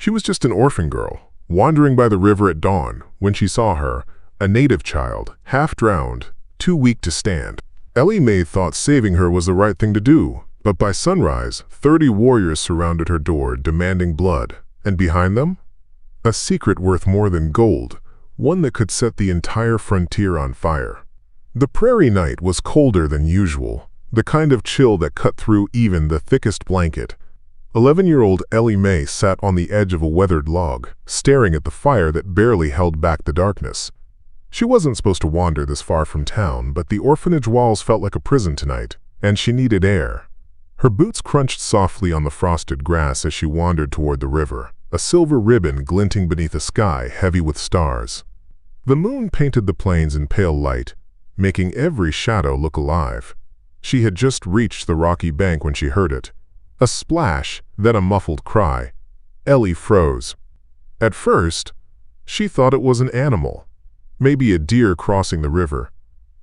She was just an orphan girl, wandering by the river at dawn when she saw her, a native child, half drowned, too weak to stand. Ellie Mae thought saving her was the right thing to do, but by sunrise, 30 warriors surrounded her door, demanding blood. And behind them? A secret worth more than gold, one that could set the entire frontier on fire. The prairie night was colder than usual, the kind of chill that cut through even the thickest blanket. 11-year-old Ellie Mae sat on the edge of a weathered log, staring at the fire that barely held back the darkness. She wasn't supposed to wander this far from town, but the orphanage walls felt like a prison tonight, and she needed air. Her boots crunched softly on the frosted grass as she wandered toward the river, a silver ribbon glinting beneath a sky heavy with stars. The moon painted the plains in pale light, making every shadow look alive. She had just reached the rocky bank when she heard it. A splash, then a muffled cry. Ellie froze. At first, she thought it was an animal, maybe a deer crossing the river.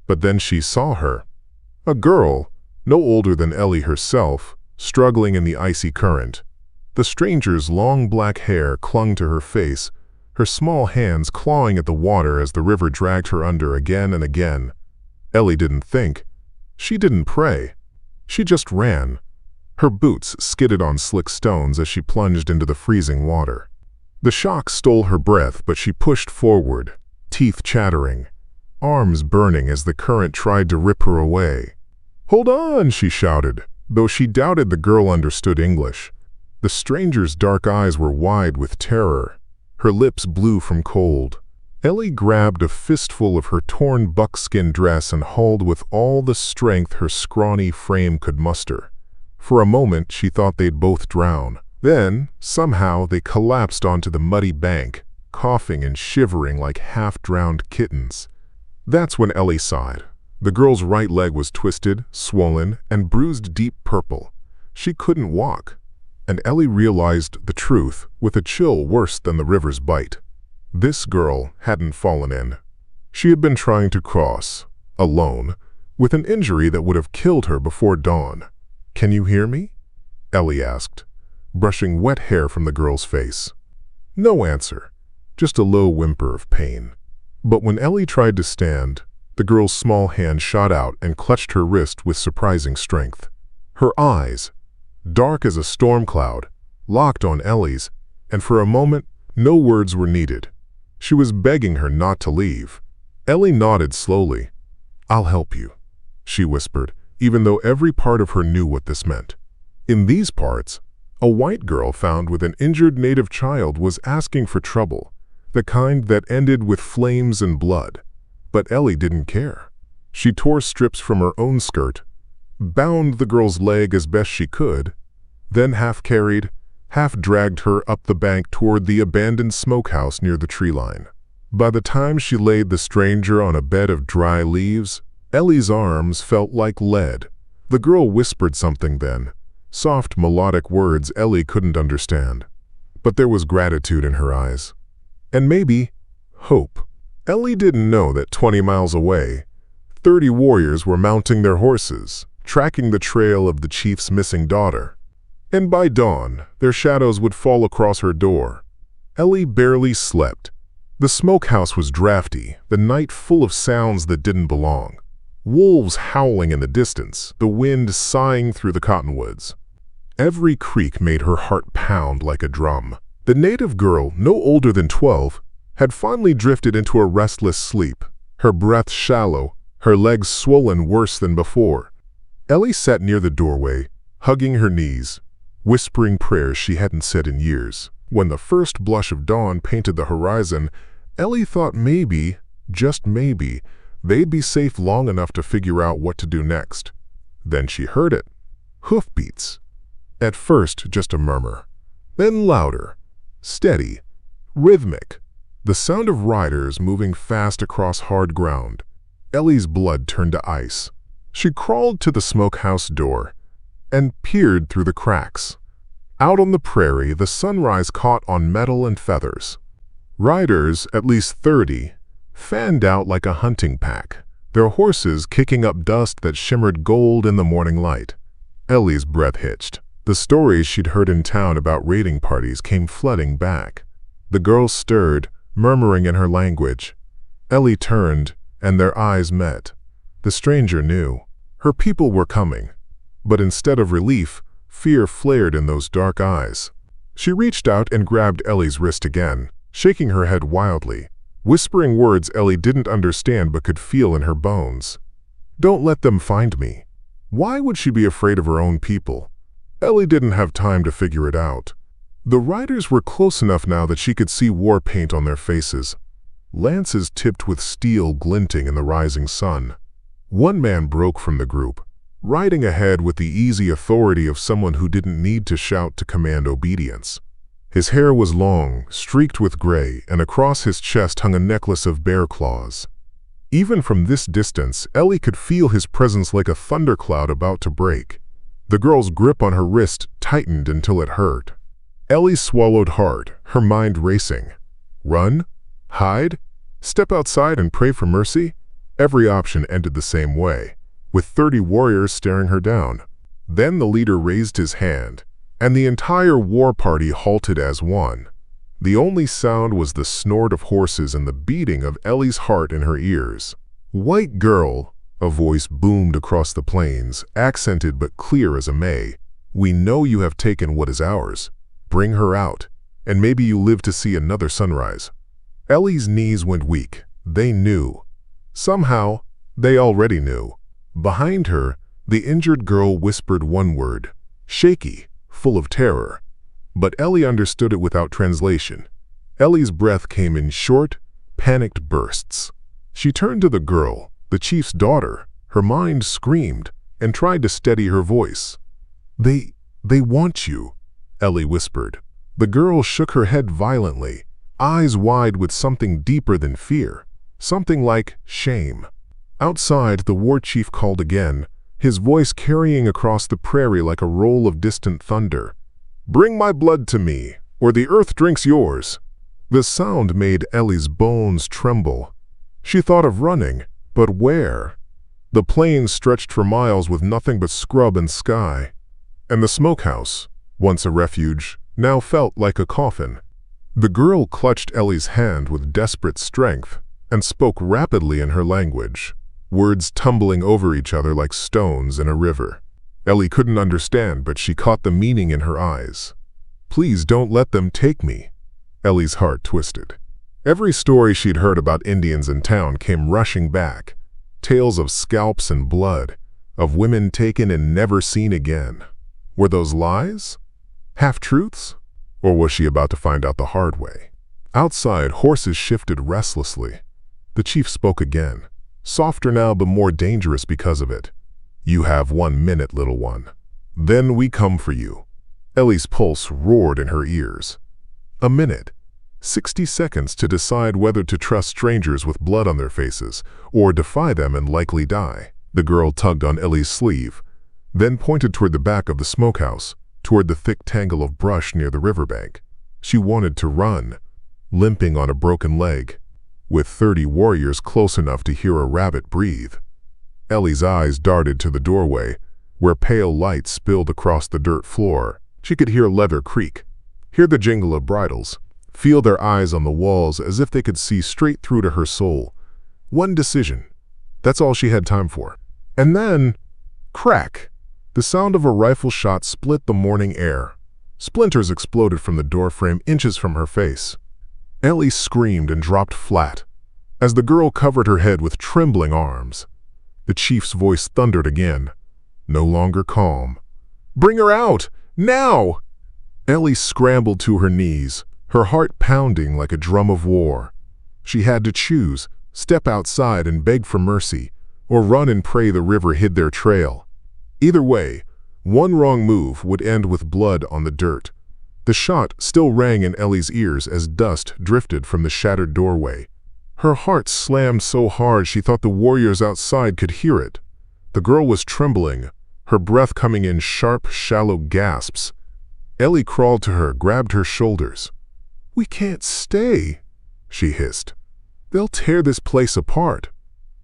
But then she saw her. A girl, no older than Ellie herself, struggling in the icy current. The stranger's long black hair clung to her face, her small hands clawing at the water as the river dragged her under again and again. Ellie didn't think. She didn't pray. She just ran. Her boots skidded on slick stones as she plunged into the freezing water. The shock stole her breath, but she pushed forward, teeth chattering, arms burning as the current tried to rip her away. "Hold on," she shouted, though she doubted the girl understood English. The stranger's dark eyes were wide with terror, her lips blue from cold. Ellie grabbed a fistful of her torn buckskin dress and hauled with all the strength her scrawny frame could muster. For a moment, she thought they'd both drown. Then, somehow, they collapsed onto the muddy bank, coughing and shivering like half-drowned kittens. That's when Ellie sighed. The girl's right leg was twisted, swollen, and bruised deep purple. She couldn't walk. And Ellie realized the truth with a chill worse than the river's bite. This girl hadn't fallen in. She had been trying to cross, alone, with an injury that would have killed her before dawn. "Can you hear me?" Ellie asked, brushing wet hair from the girl's face. No answer, just a low whimper of pain. But when Ellie tried to stand, the girl's small hand shot out and clutched her wrist with surprising strength. Her eyes, dark as a storm cloud, locked on Ellie's, and for a moment, no words were needed. She was begging her not to leave. Ellie nodded slowly. "I'll help you," she whispered, even though every part of her knew what this meant. In these parts, a white girl found with an injured native child was asking for trouble, the kind that ended with flames and blood. But Ellie didn't care. She tore strips from her own skirt, bound the girl's leg as best she could, then half-carried, half-dragged her up the bank toward the abandoned smokehouse near the tree line. By the time she laid the stranger on a bed of dry leaves, Ellie's arms felt like lead. The girl whispered something then, soft melodic words Ellie couldn't understand. But there was gratitude in her eyes. And maybe hope. Ellie didn't know that 20 miles away, 30 warriors were mounting their horses, tracking the trail of the chief's missing daughter. And by dawn, their shadows would fall across her door. Ellie barely slept. The smokehouse was drafty, the night full of sounds that didn't belong. Wolves howling in the distance, the wind sighing through the cottonwoods. Every creak made her heart pound like a drum. The native girl, no older than 12, had finally drifted into a restless sleep, her breath shallow, her legs swollen worse than before. Ellie sat near the doorway, hugging her knees, whispering prayers she hadn't said in years. When the first blush of dawn painted the horizon, Ellie thought maybe, just maybe, they'd be safe long enough to figure out what to do next. Then she heard it. Hoofbeats. At first, just a murmur. Then louder, steady, rhythmic. The sound of riders moving fast across hard ground. Ellie's blood turned to ice. She crawled to the smokehouse door and peered through the cracks. Out on the prairie, the sunrise caught on metal and feathers. Riders, at least 30, fanned out like a hunting pack, their horses kicking up dust that shimmered gold in the morning light. Ellie's breath hitched. The stories she'd heard in town about raiding parties came flooding back. The girl stirred, murmuring in her language. Ellie turned, and their eyes met. The stranger knew. Her people were coming. But instead of relief, fear flared in those dark eyes. She reached out and grabbed Ellie's wrist again, shaking her head wildly, whispering words Ellie didn't understand but could feel in her bones. "Don't let them find me." Why would she be afraid of her own people? Ellie didn't have time to figure it out. The riders were close enough now that she could see war paint on their faces. Lances tipped with steel glinting in the rising sun. One man broke from the group, riding ahead with the easy authority of someone who didn't need to shout to command obedience. His hair was long, streaked with gray, and across his chest hung a necklace of bear claws. Even from this distance, Ellie could feel his presence like a thundercloud about to break. The girl's grip on her wrist tightened until it hurt. Ellie swallowed hard, her mind racing. Run? Hide? Step outside and pray for mercy? Every option ended the same way, with 30 warriors staring her down. Then the leader raised his hand, and the entire war party halted as one. The only sound was the snort of horses and the beating of Ellie's heart in her ears. "White girl," a voice boomed across the plains, accented but clear as a May. "We know you have taken what is ours. Bring her out, and maybe you live to see another sunrise." Ellie's knees went weak. They knew. Somehow, they already knew. Behind her, the injured girl whispered one word, shaky, full of terror. But Ellie understood it without translation. Ellie's breath came in short, panicked bursts. She turned to the girl, the chief's daughter. Her mind screamed and tried to steady her voice. They want you," Ellie whispered. The girl shook her head violently, eyes wide with something deeper than fear, something like shame. Outside, the war chief called again, his voice carrying across the prairie like a roll of distant thunder. "Bring my blood to me, or the earth drinks yours." The sound made Ellie's bones tremble. She thought of running, but where? The plains stretched for miles with nothing but scrub and sky. And the smokehouse, once a refuge, now felt like a coffin. The girl clutched Ellie's hand with desperate strength and spoke rapidly in her language, words tumbling over each other like stones in a river. Ellie couldn't understand, but she caught the meaning in her eyes. "Please don't let them take me." Ellie's heart twisted. Every story she'd heard about Indians in town came rushing back. Tales of scalps and blood, of women taken and never seen again. Were those lies? Half-truths? Or was she about to find out the hard way? Outside, horses shifted restlessly. The chief spoke again, softer now but more dangerous because of it. "You have 1 minute, little one. Then we come for you." Ellie's pulse roared in her ears. A minute. 60 seconds to decide whether to trust strangers with blood on their faces or defy them and likely die. The girl tugged on Ellie's sleeve, then pointed toward the back of the smokehouse, toward the thick tangle of brush near the riverbank. She wanted to run, limping on a broken leg, with 30 warriors close enough to hear a rabbit breathe. Ellie's eyes darted to the doorway, where pale light spilled across the dirt floor. She could hear leather creak, hear the jingle of bridles, feel their eyes on the walls as if they could see straight through to her soul. One decision. That's all she had time for. And then, crack! The sound of a rifle shot split the morning air. Splinters exploded from the doorframe inches from her face. Ellie screamed and dropped flat, as the girl covered her head with trembling arms. The chief's voice thundered again, no longer calm. "Bring her out! Now!" Ellie scrambled to her knees, her heart pounding like a drum of war. She had to choose, step outside and beg for mercy, or run and pray the river hid their trail. Either way, one wrong move would end with blood on the dirt. The shot still rang in Ellie's ears as dust drifted from the shattered doorway. Her heart slammed so hard she thought the warriors outside could hear it. The girl was trembling, her breath coming in sharp, shallow gasps. Ellie crawled to her, grabbed her shoulders. "We can't stay," she hissed. "They'll tear this place apart."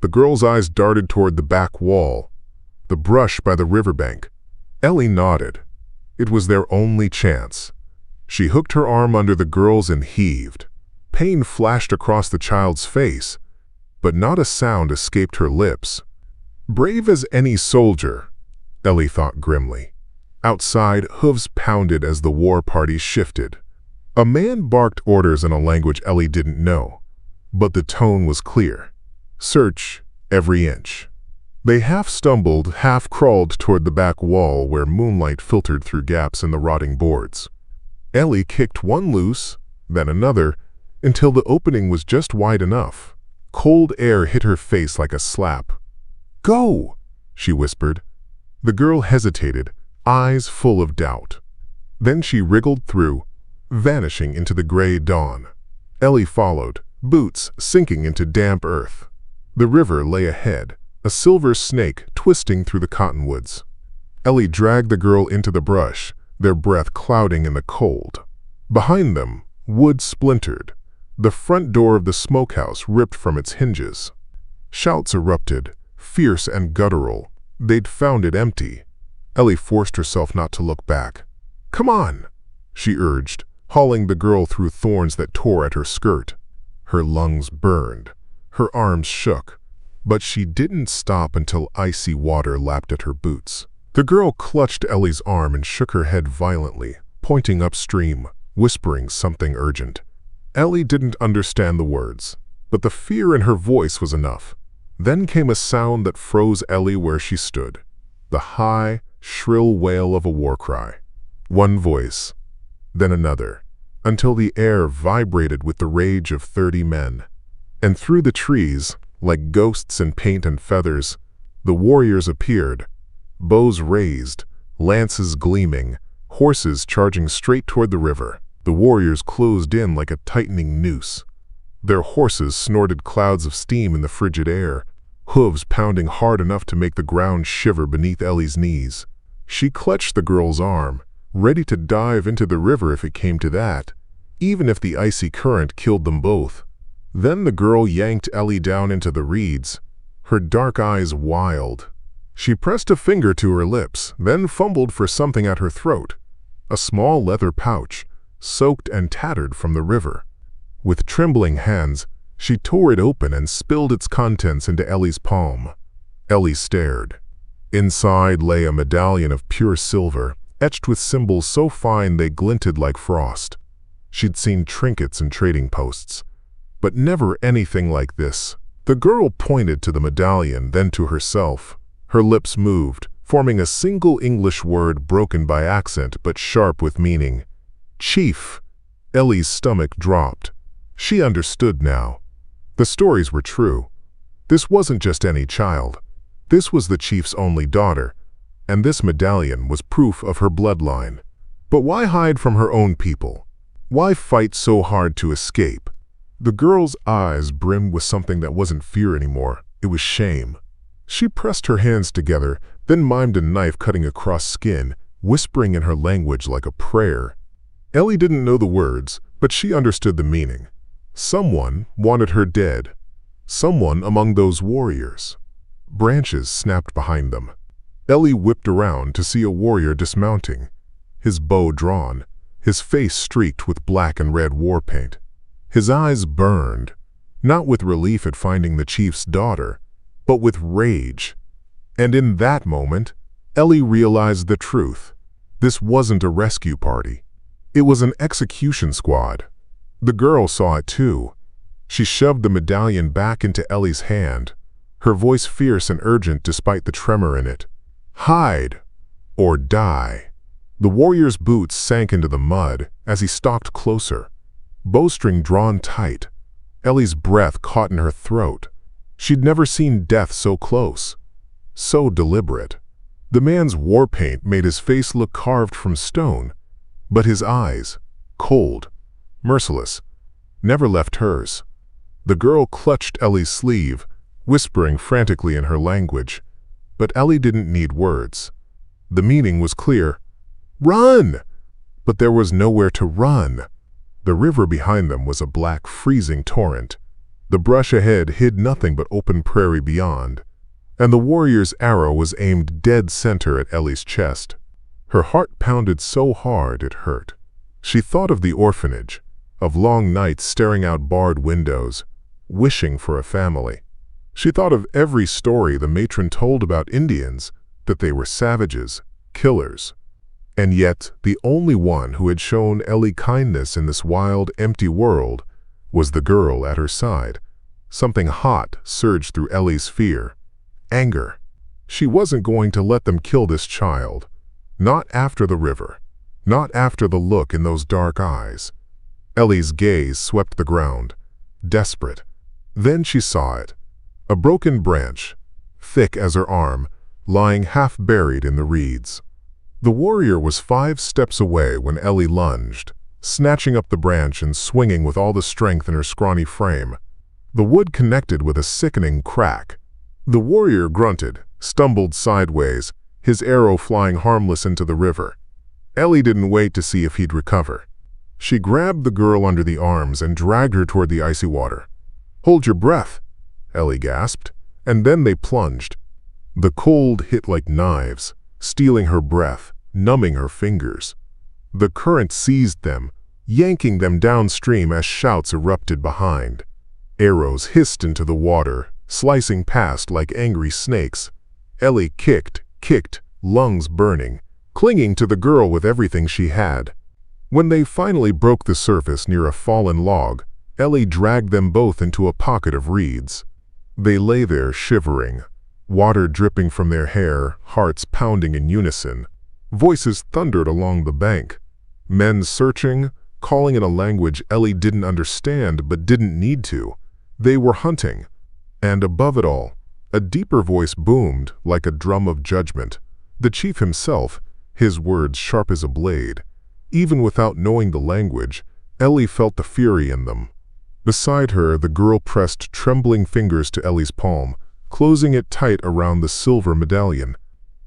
The girl's eyes darted toward the back wall, the brush by the riverbank. Ellie nodded. It was their only chance. She hooked her arm under the girl's and heaved. Pain flashed across the child's face, but not a sound escaped her lips. Brave as any soldier, Ellie thought grimly. Outside, hooves pounded as the war party shifted. A man barked orders in a language Ellie didn't know, but the tone was clear. Search every inch. They half stumbled, half crawled toward the back wall where moonlight filtered through gaps in the rotting boards. Ellie kicked one loose, then another, until the opening was just wide enough. Cold air hit her face like a slap. "Go!" she whispered. The girl hesitated, eyes full of doubt. Then she wriggled through, vanishing into the gray dawn. Ellie followed, boots sinking into damp earth. The river lay ahead, a silver snake twisting through the cottonwoods. Ellie dragged the girl into the brush, their breath clouding in the cold. Behind them, wood splintered. The front door of the smokehouse ripped from its hinges. Shouts erupted, fierce and guttural. They'd found it empty. Ellie forced herself not to look back. "Come on," she urged, hauling the girl through thorns that tore at her skirt. Her lungs burned. Her arms shook. But she didn't stop until icy water lapped at her boots. The girl clutched Ellie's arm and shook her head violently, pointing upstream, whispering something urgent. Ellie didn't understand the words, but the fear in her voice was enough. Then came a sound that froze Ellie where she stood. The high, shrill wail of a war cry. One voice, then another, until the air vibrated with the rage of 30 men. And through the trees, like ghosts in paint and feathers, the warriors appeared, bows raised, lances gleaming, horses charging straight toward the river. The warriors closed in like a tightening noose. Their horses snorted clouds of steam in the frigid air, hooves pounding hard enough to make the ground shiver beneath Ellie's knees. She clutched the girl's arm, ready to dive into the river if it came to that, even if the icy current killed them both. Then the girl yanked Ellie down into the reeds, her dark eyes wild. She pressed a finger to her lips, then fumbled for something at her throat, a small leather pouch, soaked and tattered from the river. With trembling hands, she tore it open and spilled its contents into Ellie's palm. Ellie stared. Inside lay a medallion of pure silver, etched with symbols so fine they glinted like frost. She'd seen trinkets and trading posts, but never anything like this. The girl pointed to the medallion, then to herself. Her lips moved, forming a single English word broken by accent but sharp with meaning. Chief. Ellie's stomach dropped. She understood now. The stories were true. This wasn't just any child. This was the chief's only daughter, and this medallion was proof of her bloodline. But why hide from her own people? Why fight so hard to escape? The girl's eyes brimmed with something that wasn't fear anymore. It was shame. She pressed her hands together, then mimed a knife cutting across skin, whispering in her language like a prayer. Ellie didn't know the words, but she understood the meaning. Someone wanted her dead. Someone among those warriors. Branches snapped behind them. Ellie whipped around to see a warrior dismounting, his bow drawn, his face streaked with black and red war paint. His eyes burned, not with relief at finding the chief's daughter, but with rage. And in that moment, Ellie realized the truth. This wasn't a rescue party. It was an execution squad. The girl saw it too. She shoved the medallion back into Ellie's hand, her voice fierce and urgent despite the tremor in it. Hide or die. The warrior's boots sank into the mud as he stalked closer, bowstring drawn tight. Ellie's breath caught in her throat. She'd never seen death so close, so deliberate. The man's war paint made his face look carved from stone, but his eyes, cold, merciless, never left hers. The girl clutched Ellie's sleeve, whispering frantically in her language, but Ellie didn't need words. The meaning was clear. Run! But there was nowhere to run. The river behind them was a black, freezing torrent. The brush ahead hid nothing but open prairie beyond, and the warrior's arrow was aimed dead center at Ellie's chest. Her heart pounded so hard it hurt. She thought of the orphanage, of long nights staring out barred windows, wishing for a family. She thought of every story the matron told about Indians, that they were savages, killers. And yet, the only one who had shown Ellie kindness in this wild, empty world was the girl at her side. Something hot surged through Ellie's fear. Anger. She wasn't going to let them kill this child. Not after the river. Not after the look in those dark eyes. Ellie's gaze swept the ground, desperate. Then she saw it. A broken branch, thick as her arm, lying half buried in the reeds. The warrior was 5 steps away when Ellie lunged, snatching up the branch and swinging with all the strength in her scrawny frame. The wood connected with a sickening crack. The warrior grunted, stumbled sideways, his arrow flying harmless into the river. Ellie didn't wait to see if he'd recover. She grabbed the girl under the arms and dragged her toward the icy water. "Hold your breath," Ellie gasped, and then they plunged. The cold hit like knives, stealing her breath, numbing her fingers. The current seized them, yanking them downstream as shouts erupted behind. Arrows hissed into the water, slicing past like angry snakes. Ellie kicked, lungs burning, clinging to the girl with everything she had. When they finally broke the surface near a fallen log, Ellie dragged them both into a pocket of reeds. They lay there shivering, water dripping from their hair, hearts pounding in unison. Voices thundered along the bank. Men searching, calling in a language Ellie didn't understand but didn't need to. They were hunting. And above it all, a deeper voice boomed like a drum of judgment. The chief himself, his words sharp as a blade. Even without knowing the language, Ellie felt the fury in them. Beside her, the girl pressed trembling fingers to Ellie's palm, closing it tight around the silver medallion.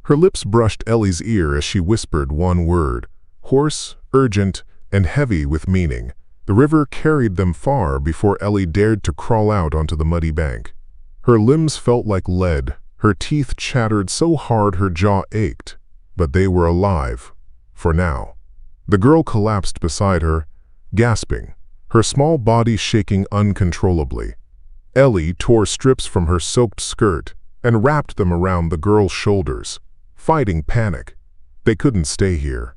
Her lips brushed Ellie's ear as she whispered one word, hoarse, urgent, and heavy with meaning. The river carried them far before Ellie dared to crawl out onto the muddy bank. Her limbs felt like lead, her teeth chattered so hard her jaw ached. But they were alive, for now. The girl collapsed beside her, gasping, her small body shaking uncontrollably. Ellie tore strips from her soaked skirt and wrapped them around the girl's shoulders, fighting panic. They couldn't stay here.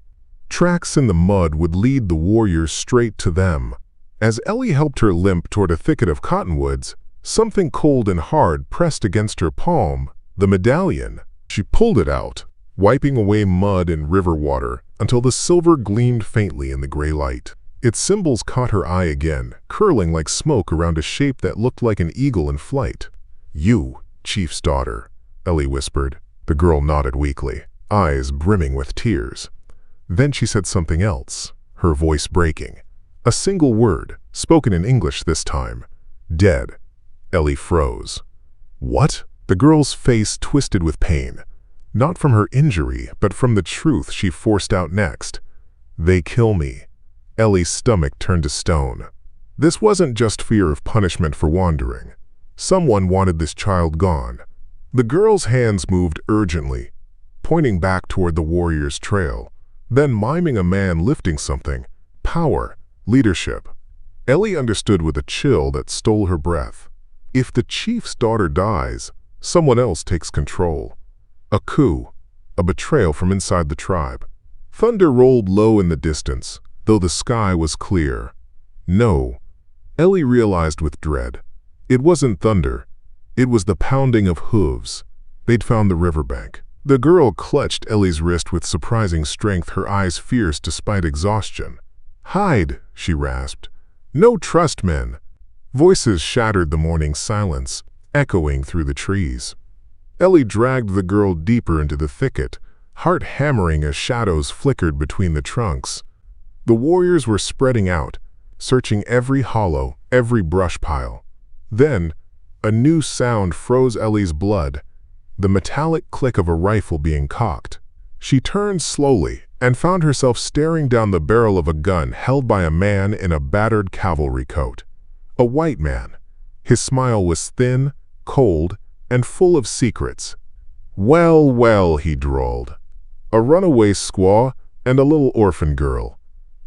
Tracks in the mud would lead the warriors straight to them. As Ellie helped her limp toward a thicket of cottonwoods, something cold and hard pressed against her palm, the medallion. She pulled it out, wiping away mud and river water until the silver gleamed faintly in the gray light. Its symbols caught her eye again, curling like smoke around a shape that looked like an eagle in flight. "You, chief's daughter," Ellie whispered. The girl nodded weakly, eyes brimming with tears. Then she said something else, her voice breaking. A single word, spoken in English this time. "Dead." Ellie froze. "What?" The girl's face twisted with pain. Not from her injury, but from the truth she forced out next. "They kill me." Ellie's stomach turned to stone. This wasn't just fear of punishment for wandering. Someone wanted this child gone. The girl's hands moved urgently, pointing back toward the warrior's trail, then miming a man lifting something. Power, leadership. Ellie understood with a chill that stole her breath. If the chief's daughter dies, someone else takes control. A coup, a betrayal from inside the tribe. Thunder rolled low in the distance, though the sky was clear. No, Ellie realized with dread. It wasn't thunder. It was the pounding of hooves. They'd found the riverbank. The girl clutched Ellie's wrist with surprising strength, her eyes fierce despite exhaustion. "Hide," she rasped. "No trust men." Voices shattered the morning silence, echoing through the trees. Ellie dragged the girl deeper into the thicket, heart hammering as shadows flickered between the trunks. The warriors were spreading out, searching every hollow, every brush pile. Then, a new sound froze Ellie's blood, the metallic click of a rifle being cocked. She turned slowly and found herself staring down the barrel of a gun held by a man in a battered cavalry coat. A white man. His smile was thin, cold, and full of secrets. Well, he drawled. a runaway squaw, and a little orphan girl.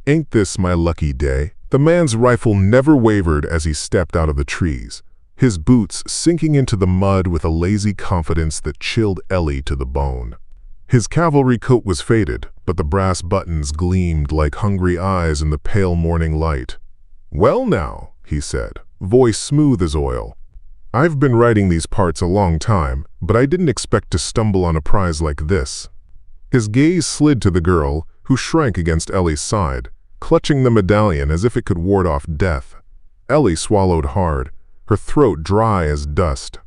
Ain't this my lucky day? The man's rifle never wavered as he stepped out of the trees, his boots sinking into the mud with a lazy confidence that chilled Ellie to the bone. His cavalry coat was faded, but the brass buttons gleamed like hungry eyes in the pale morning light. "Well now," he said, voice smooth as oil. "I've been writing these parts a long time, but I didn't expect to stumble on a prize like this." His gaze slid to the girl, who shrank against Ellie's side, clutching the medallion as if it could ward off death. Ellie swallowed hard, her throat dry as dust.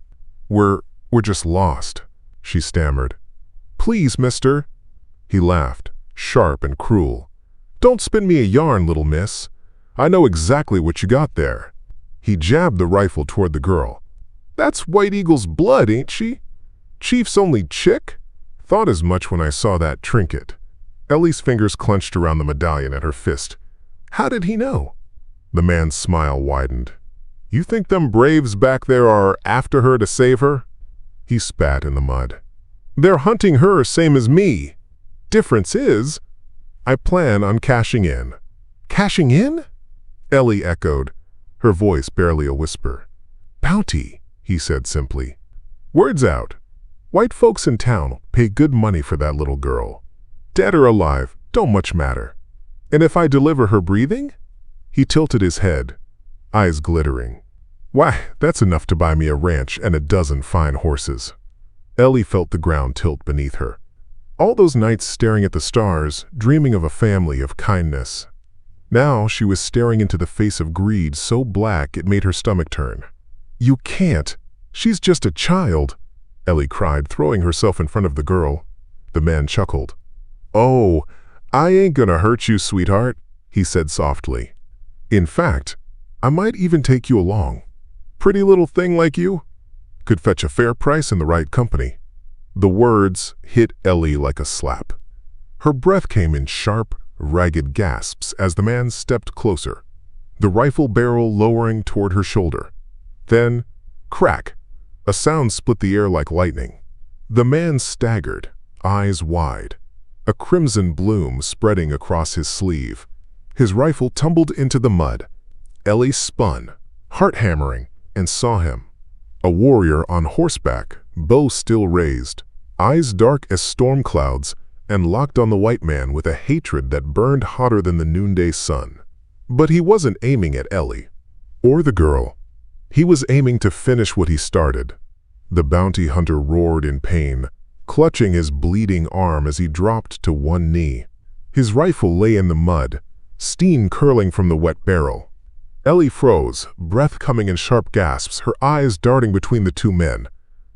We're just lost," she stammered. "Please, mister." He laughed, sharp and cruel. "Don't spin me a yarn, little miss. I know exactly what you got there." He jabbed the rifle toward the girl. "That's White Eagle's blood, ain't she? Chief's only chick? Thought as much when I saw that trinket." Ellie's fingers clenched around the medallion at her fist. "How did he know?" The man's smile widened. "You think them braves back there are after her to save her?" He spat in the mud. "They're hunting her same as me. Difference is, I plan on cashing in." "Cashing in?" Ellie echoed, her voice barely a whisper. "Bounty," he said simply. "Word's out. White folks in town pay good money for that little girl. Dead or alive, don't much matter. And if I deliver her breathing?" He tilted his head, eyes glittering. "Why, that's enough to buy me a ranch and a dozen fine horses." Ellie felt the ground tilt beneath her. All those nights staring at the stars, dreaming of a family, of kindness. Now she was staring into the face of greed so black it made her stomach turn. "You can't. She's just a child," Ellie cried, throwing herself in front of the girl. The man chuckled. "Oh, I ain't gonna hurt you, sweetheart," he said softly. "In fact, I might even take you along. Pretty little thing like you could fetch a fair price in the right company." The words hit Ellie like a slap. Her breath came in sharp, ragged gasps as the man stepped closer, the rifle barrel lowering toward her shoulder. Then, crack, a sound split the air like lightning. The man staggered, eyes wide, a crimson bloom spreading across his sleeve. His rifle tumbled into the mud. Ellie spun, heart hammering, and saw him. A warrior on horseback, bow still raised, eyes dark as storm clouds, and locked on the white man with a hatred that burned hotter than the noonday sun. But he wasn't aiming at Ellie, or the girl. He was aiming to finish what he started. The bounty hunter roared in pain, clutching his bleeding arm as he dropped to one knee. His rifle lay in the mud, steam curling from the wet barrel. Ellie froze, breath coming in sharp gasps, her eyes darting between the two men,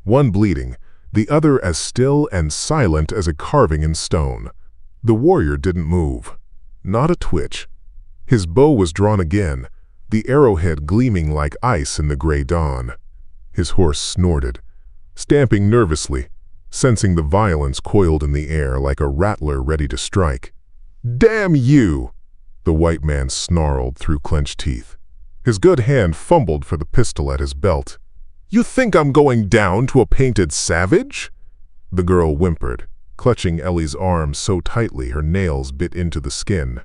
one bleeding, the other as still and silent as a carving in stone. The warrior didn't move, not a twitch. His bow was drawn again, the arrowhead gleaming like ice in the gray dawn. His horse snorted, stamping nervously, sensing the violence coiled in the air like a rattler ready to strike. "Damn you!" the white man snarled through clenched teeth. His good hand fumbled for the pistol at his belt. "You think I'm going down to a painted savage?" The girl whimpered, clutching Ellie's arm so tightly her nails bit into the skin.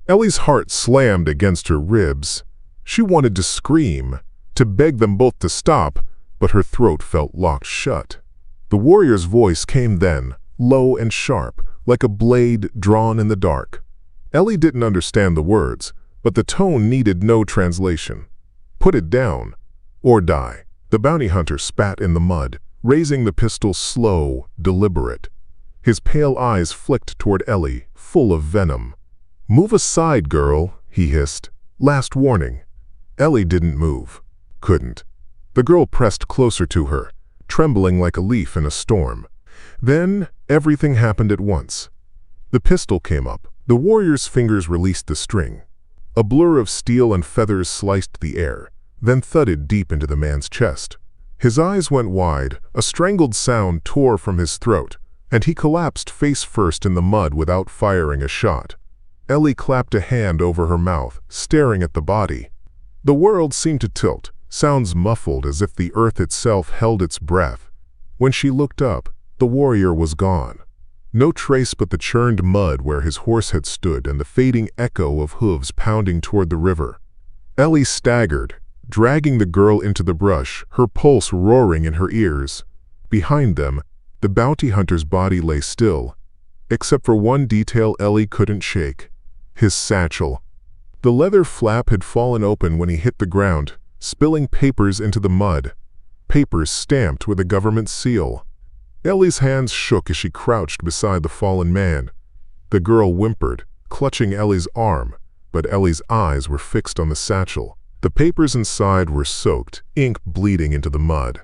Ellie's heart slammed against her ribs. She wanted to scream, to beg them both to stop, but her throat felt locked shut. The warrior's voice came then, low and sharp, like a blade drawn in the dark. Ellie didn't understand the words, but the tone needed no translation. "Put it down, or die." The bounty hunter spat in the mud, raising the pistol slow, deliberate. His pale eyes flicked toward Ellie, full of venom. "Move aside, girl," he hissed. "Last warning." Ellie didn't move. Couldn't. The girl pressed closer to her, trembling like a leaf in a storm. Then everything happened at once. The pistol came up. The warrior's fingers released the string. A blur of steel and feathers sliced the air, then thudded deep into the man's chest. His eyes went wide, a strangled sound tore from his throat, and he collapsed face first in the mud without firing a shot. Ellie clapped a hand over her mouth, staring at the body. The world seemed to tilt, sounds muffled as if the earth itself held its breath. When she looked up, the warrior was gone. No trace but the churned mud where his horse had stood and the fading echo of hooves pounding toward the river. Ellie staggered, dragging the girl into the brush, her pulse roaring in her ears. Behind them, the bounty hunter's body lay still, except for one detail Ellie couldn't shake: his satchel. The leather flap had fallen open when he hit the ground, spilling papers into the mud. Papers stamped with a government seal. Ellie's hands shook as she crouched beside the fallen man. The girl whimpered, clutching Ellie's arm, but Ellie's eyes were fixed on the satchel. The papers inside were soaked, ink bleeding into the mud.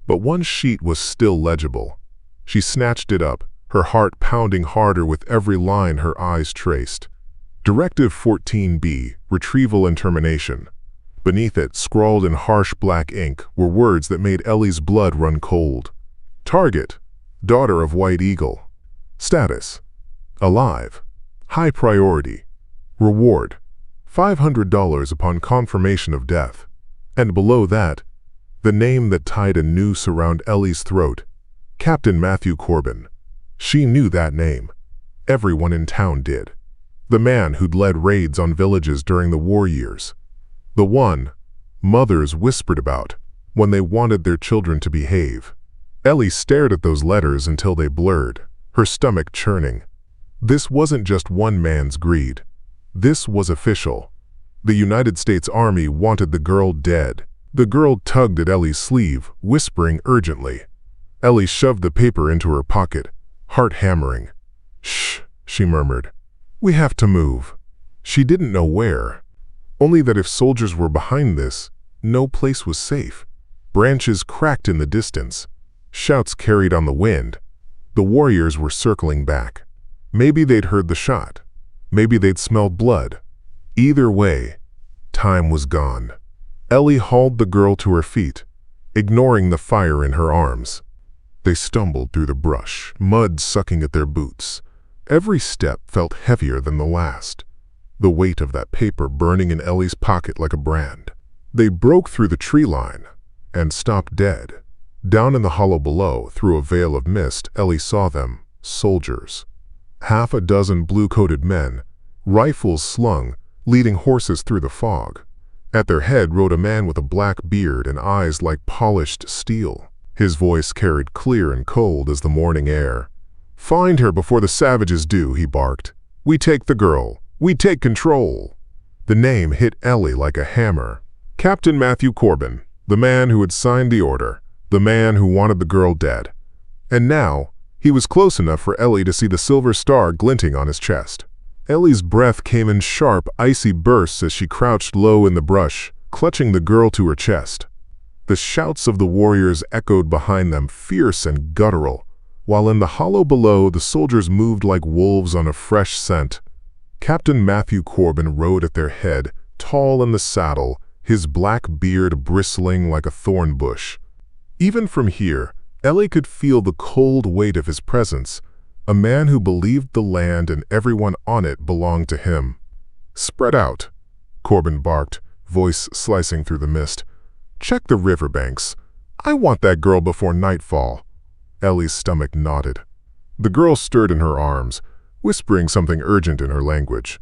But one sheet was still legible. She snatched it up, her heart pounding harder with every line her eyes traced. Directive 14B, Retrieval and Termination. Beneath it, scrawled in harsh black ink, were words that made Ellie's blood run cold. Target: daughter of White Eagle. Status: alive. High priority. Reward: $500 upon confirmation of death. And below that, the name that tied a noose around Ellie's throat: Captain Matthew Corbin. She knew that name. Everyone in town did. The man who'd led raids on villages during the war years. The one mothers whispered about when they wanted their children to behave. Ellie stared at those letters until they blurred, her stomach churning. This wasn't just one man's greed. This was official. The United States Army wanted the girl dead. The girl tugged at Ellie's sleeve, whispering urgently. Ellie shoved the paper into her pocket, heart hammering. "Shh," she murmured. "We have to move." She didn't know where. Only that if soldiers were behind this, no place was safe. Branches cracked in the distance. Shouts carried on the wind. The warriors were circling back. Maybe they'd heard the shot. Maybe they'd smelled blood. Either way, time was gone. Ellie hauled the girl to her feet, ignoring the fire in her arms. They stumbled through the brush, mud sucking at their boots. Every step felt heavier than the last, the weight of that paper burning in Ellie's pocket like a brand. They broke through the tree line and stopped dead. Down in the hollow below, through a veil of mist, Ellie saw them, soldiers. Half a dozen blue-coated men, rifles slung, leading horses through the fog. At their head rode a man with a black beard and eyes like polished steel. His voice carried clear and cold as the morning air. "Find her before the savages do," he barked. "We take the girl. We take control." The name hit Ellie like a hammer. Captain Matthew Corbin, the man who had signed the order. The man who wanted the girl dead. And now, he was close enough for Ellie to see the silver star glinting on his chest. Ellie's breath came in sharp, icy bursts as she crouched low in the brush, clutching the girl to her chest. The shouts of the warriors echoed behind them, fierce and guttural, while in the hollow below the soldiers moved like wolves on a fresh scent. Captain Matthew Corbin rode at their head, tall in the saddle, his black beard bristling like a thorn bush. Even from here, Ellie could feel the cold weight of his presence, a man who believed the land and everyone on it belonged to him. "Spread out," Corbin barked, voice slicing through the mist. "Check the riverbanks. I want that girl before nightfall." Ellie's stomach knotted. The girl stirred in her arms, whispering something urgent in her language.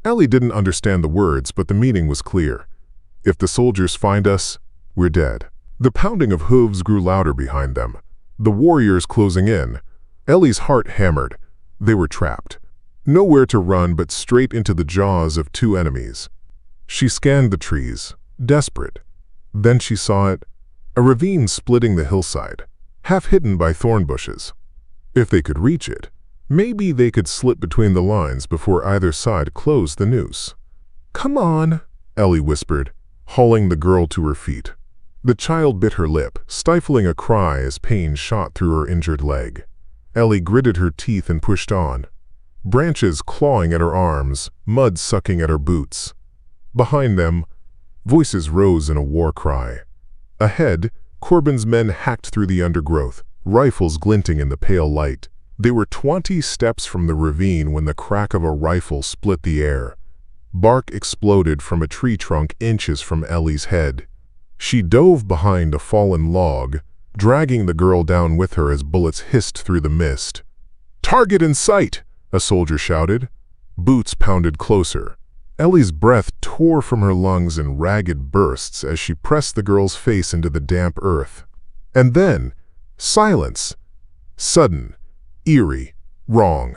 Ellie didn't understand the words, but the meaning was clear. "If the soldiers find us, we're dead." The pounding of hooves grew louder behind them. The warriors closing in. Ellie's heart hammered. They were trapped. Nowhere to run but straight into the jaws of two enemies. She scanned the trees, desperate. Then she saw it, a ravine splitting the hillside, half hidden by thorn bushes. If they could reach it, maybe they could slip between the lines before either side closed the noose. "Come on," Ellie whispered, hauling the girl to her feet. The child bit her lip, stifling a cry as pain shot through her injured leg. Ellie gritted her teeth and pushed on, branches clawing at her arms, mud sucking at her boots. Behind them, voices rose in a war cry. Ahead, Corbin's men hacked through the undergrowth, rifles glinting in the pale light. They were 20 steps from the ravine when the crack of a rifle split the air. Bark exploded from a tree trunk inches from Ellie's head. She dove behind a fallen log, dragging the girl down with her as bullets hissed through the mist. "Target in sight!" a soldier shouted. Boots pounded closer. Ellie's breath tore from her lungs in ragged bursts as she pressed the girl's face into the damp earth. And then, silence. Sudden, eerie, wrong.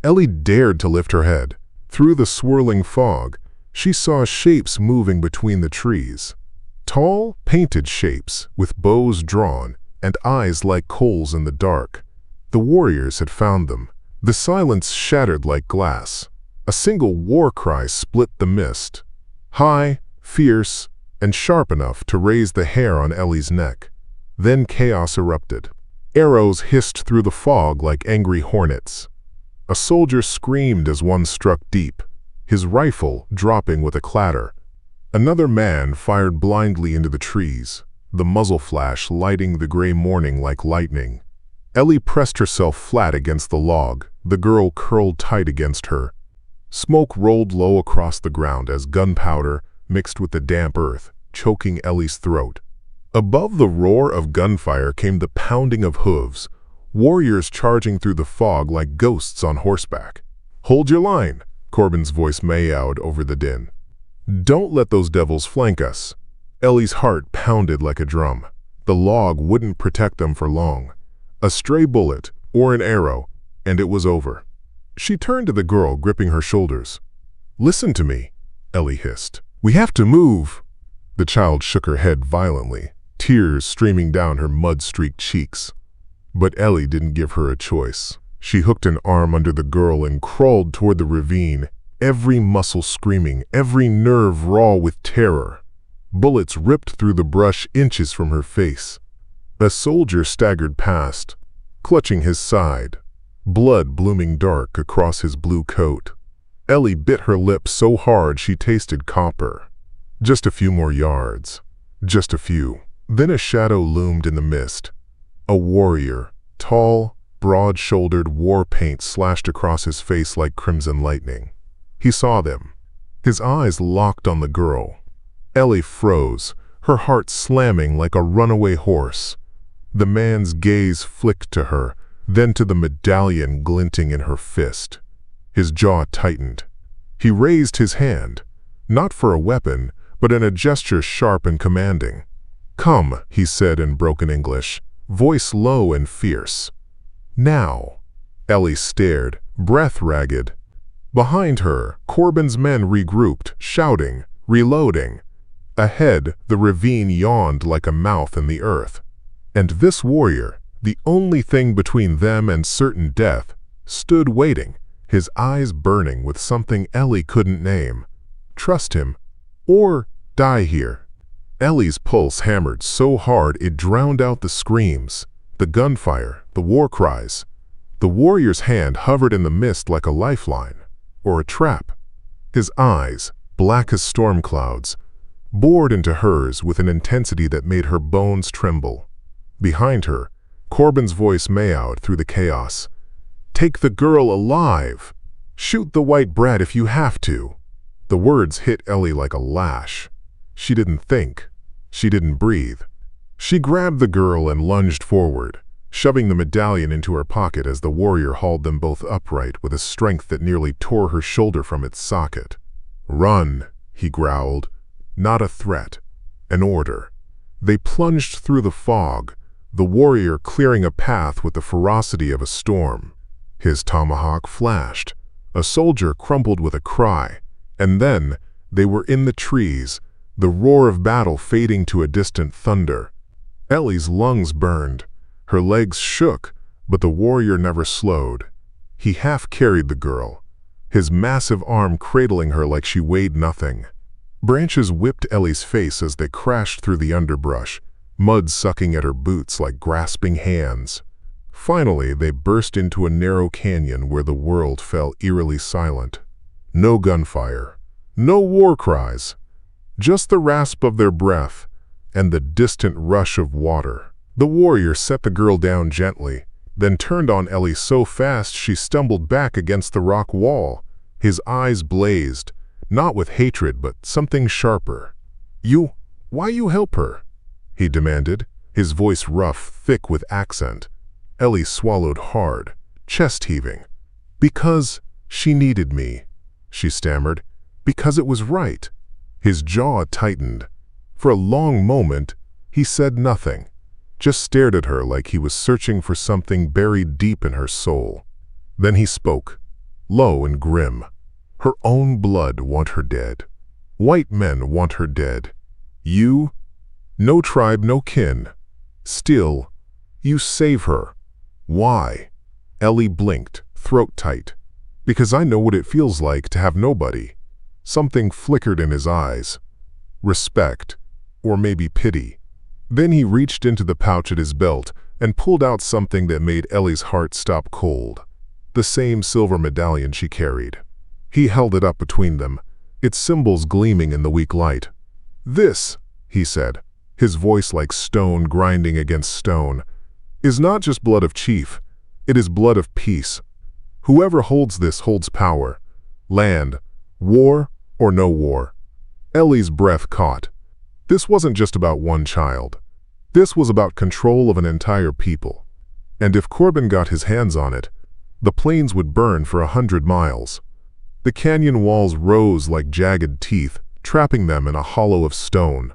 Ellie dared to lift her head. Through the swirling fog, she saw shapes moving between the trees. Tall, painted shapes, with bows drawn and eyes like coals in the dark. The warriors had found them. The silence shattered like glass. A single war cry split the mist. High, fierce, and sharp enough to raise the hair on Ellie's neck. Then chaos erupted. Arrows hissed through the fog like angry hornets. A soldier screamed as one struck deep, his rifle dropping with a clatter. Another man fired blindly into the trees, the muzzle flash lighting the gray morning like lightning. Ellie pressed herself flat against the log, the girl curled tight against her. Smoke rolled low across the ground as gunpowder mixed with the damp earth, choking Ellie's throat. Above the roar of gunfire came the pounding of hooves, warriors charging through the fog like ghosts on horseback. "Hold your line," Corbin's voice meowed over the din. "Don't let those devils flank us." Ellie's heart pounded like a drum. The log wouldn't protect them for long. A stray bullet, or an arrow, and it was over. She turned to the girl, gripping her shoulders. "Listen to me," Ellie hissed. "We have to move." The child shook her head violently, tears streaming down her mud-streaked cheeks. But Ellie didn't give her a choice. She hooked an arm under the girl and crawled toward the ravine, every muscle screaming, every nerve raw with terror. Bullets ripped through the brush inches from her face. A soldier staggered past, clutching his side, blood blooming dark across his blue coat. Ellie bit her lip so hard she tasted copper. Just a few more yards. Just a few. Then a shadow loomed in the mist. A warrior, tall, broad-shouldered, war paint slashed across his face like crimson lightning. He saw them. His eyes locked on the girl. Ellie froze, her heart slamming like a runaway horse. The man's gaze flicked to her, then to the medallion glinting in her fist. His jaw tightened. He raised his hand, not for a weapon, but in a gesture sharp and commanding. "Come," he said in broken English, voice low and fierce. "Now." Ellie stared, breath ragged. Behind her, Corbin's men regrouped, shouting, reloading. Ahead, the ravine yawned like a mouth in the earth. And this warrior, the only thing between them and certain death, stood waiting, his eyes burning with something Ellie couldn't name. Trust him, or die here. Ellie's pulse hammered so hard it drowned out the screams, the gunfire, the war cries. The warrior's hand hovered in the mist like a lifeline, or a trap. His eyes, black as storm clouds, bored into hers with an intensity that made her bones tremble. Behind her, Corbin's voice meowed through the chaos. "Take the girl alive! Shoot the white brat if you have to!" The words hit Ellie like a lash. She didn't think. She didn't breathe. She grabbed the girl and lunged forward, shoving the medallion into her pocket as the warrior hauled them both upright with a strength that nearly tore her shoulder from its socket. "Run," he growled. Not a threat, an order. They plunged through the fog, the warrior clearing a path with the ferocity of a storm. His tomahawk flashed. A soldier crumpled with a cry, and then they were in the trees, the roar of battle fading to a distant thunder. Ellie's lungs burned. Her legs shook, but the warrior never slowed. He half-carried the girl, his massive arm cradling her like she weighed nothing. Branches whipped Ellie's face as they crashed through the underbrush, mud sucking at her boots like grasping hands. Finally, they burst into a narrow canyon where the world fell eerily silent. No gunfire, no war cries, just the rasp of their breath and the distant rush of water. The warrior set the girl down gently, then turned on Ellie so fast she stumbled back against the rock wall. His eyes blazed, not with hatred but something sharper. Why you help her?" he demanded, his voice rough, thick with accent. Ellie swallowed hard. chest heaving. "Because she needed me," she stammered. "Because it was right." His jaw tightened. For a long moment, he said nothing, just stared at her like he was searching for something buried deep in her soul. Then he spoke, low and grim. "Her own blood want her dead. White men want her dead. You? No tribe, no kin. Still, you save her. Why?" Ellie blinked, throat tight. "Because I know what it feels like to have nobody." Something flickered in his eyes. Respect, or maybe pity. Then he reached into the pouch at his belt and pulled out something that made Ellie's heart stop cold. The same silver medallion she carried. He held it up between them, its symbols gleaming in the weak light. "This," he said, his voice like stone grinding against stone, "is not just blood of chief, it is blood of peace. Whoever holds this holds power. Land, war, or no war." Ellie's breath caught. This wasn't just about one child. This was about control of an entire people. And if Corbin got his hands on it, the plains would burn for 100 miles. The canyon walls rose like jagged teeth, trapping them in a hollow of stone.